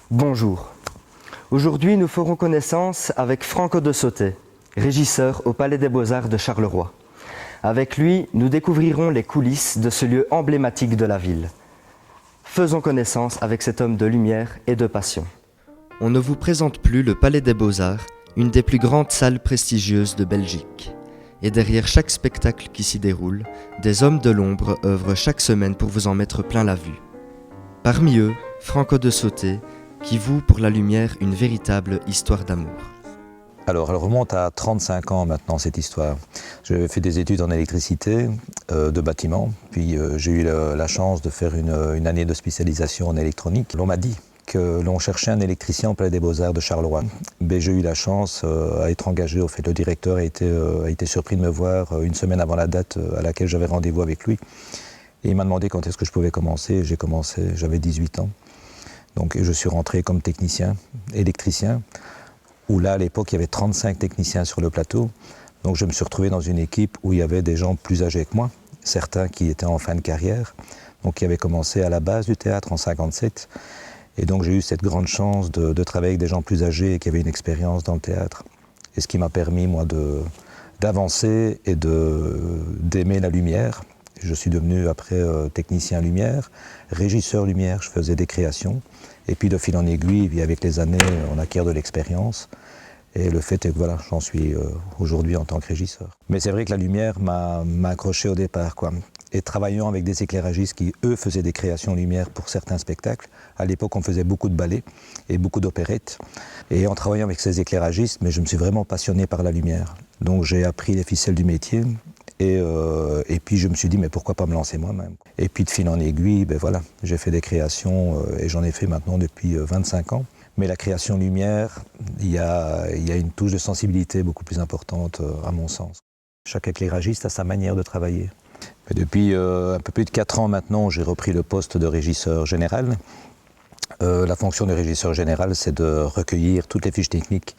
Bonjour. Aujourd'hui, nous ferons connaissance avec Franco de Sauté, régisseur au Palais des Beaux-Arts de Charleroi. Avec lui, nous découvrirons les coulisses de ce lieu emblématique de la ville. Faisons connaissance avec cet homme de lumière et de passion. On ne vous présente plus le Palais des Beaux-Arts, une des plus grandes salles prestigieuses de Belgique. Et derrière chaque spectacle qui s'y déroule, des hommes de l'ombre œuvrent chaque semaine pour vous en mettre plein la vue. Parmi eux, Franco de Sauté, qui voue pour la lumière une véritable histoire d'amour. Alors, elle remonte à 35 ans maintenant, cette histoire. J'ai fait des études en électricité, de bâtiment, puis j'ai eu la chance de faire une année de spécialisation en électronique. On m'a dit que l'on cherchait un électricien au Palais des Beaux-Arts de Charleroi. Mais j'ai eu la chance à être engagé. Au fait, le directeur a été surpris de me voir une semaine avant la date à laquelle j'avais rendez-vous avec lui. Et il m'a demandé quand est-ce que je pouvais commencer. J'ai commencé, j'avais 18 ans. Donc je suis rentré comme technicien, électricien, où là, à l'époque, il y avait 35 techniciens sur le plateau. Donc je me suis retrouvé dans une équipe où il y avait des gens plus âgés que moi, certains qui étaient en fin de carrière, donc qui avaient commencé à la base du théâtre en 57. Et donc j'ai eu cette grande chance de travailler avec des gens plus âgés et qui avaient une expérience dans le théâtre. Et ce qui m'a permis, moi, d'avancer et d'aimer la lumière. Je suis devenu après technicien lumière, régisseur lumière, je faisais des créations. Et puis de fil en aiguille, avec les années, on acquiert de l'expérience. Et le fait est que voilà, j'en suis aujourd'hui en tant que régisseur. Mais c'est vrai que la lumière m'a accroché au départ, quoi. Et travaillant avec des éclairagistes qui, eux, faisaient des créations lumière pour certains spectacles. À l'époque, on faisait beaucoup de ballets et beaucoup d'opérettes. Et en travaillant avec ces éclairagistes, mais je me suis vraiment passionné par la lumière. Donc j'ai appris les ficelles du métier. Et puis je me suis dit, mais pourquoi pas me lancer moi-même. Et puis de fil en aiguille, ben voilà, j'ai fait des créations et j'en ai fait maintenant depuis 25 ans. Mais la création lumière, il y a une touche de sensibilité beaucoup plus importante à mon sens. Chaque éclairagiste a sa manière de travailler. Et depuis un peu plus de 4 ans maintenant, j'ai repris le poste de régisseur général. La fonction de régisseur général, c'est de recueillir toutes les fiches techniques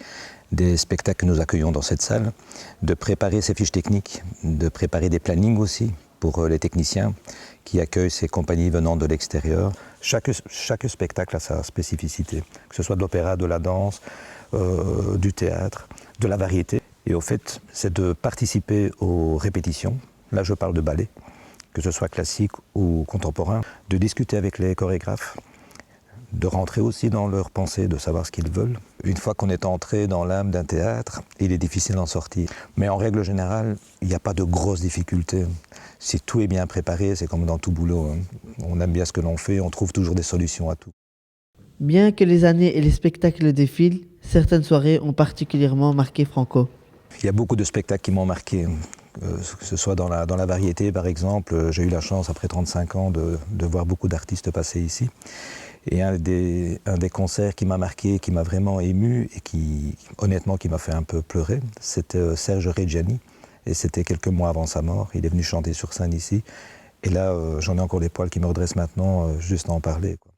des spectacles que nous accueillons dans cette salle, de préparer ces fiches techniques, de préparer des plannings aussi pour les techniciens qui accueillent ces compagnies venant de l'extérieur. Chaque spectacle a sa spécificité, que ce soit de l'opéra, de la danse, du théâtre, de la variété. Et au fait, c'est de participer aux répétitions. Là, je parle de ballet, que ce soit classique ou contemporain, de discuter avec les chorégraphes, de rentrer aussi dans leurs pensées, de savoir ce qu'ils veulent. Une fois qu'on est entré dans l'âme d'un théâtre, il est difficile d'en sortir. Mais en règle générale, il n'y a pas de grosses difficultés. Si tout est bien préparé, c'est comme dans tout boulot. On aime bien ce que l'on fait, on trouve toujours des solutions à tout. Bien que les années et les spectacles défilent, certaines soirées ont particulièrement marqué Franco. Il y a beaucoup de spectacles qui m'ont marqué. Que ce soit dans la variété, par exemple, j'ai eu la chance, après 35 ans, de voir beaucoup d'artistes passer ici. Et un des concerts qui m'a marqué, qui m'a vraiment ému et qui, honnêtement, qui m'a fait un peu pleurer, c'était Serge Reggiani. Et c'était quelques mois avant sa mort. Il est venu chanter sur scène ici. Et là, j'en ai encore les poils qui me redressent maintenant, juste à en parler, quoi.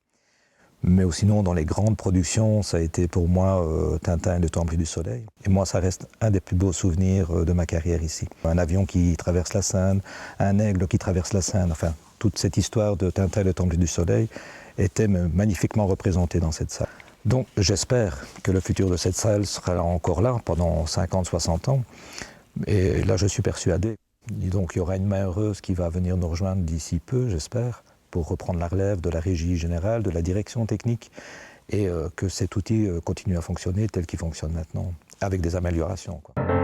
Mais sinon, dans les grandes productions, ça a été pour moi Tintin et le Temple du Soleil. Et moi, ça reste un des plus beaux souvenirs de ma carrière ici. Un avion qui traverse la Seine, un aigle qui traverse la Seine, enfin, toute cette histoire de Tintin et le Temple du Soleil était magnifiquement représentée dans cette salle. Donc j'espère que le futur de cette salle sera encore là pendant 50, 60 ans. Et là, je suis persuadé. Et donc il y aura une main heureuse qui va venir nous rejoindre d'ici peu, j'espère, pour reprendre la relève de la régie générale, de la direction technique, et que cet outil continue à fonctionner tel qu'il fonctionne maintenant, avec des améliorations, quoi.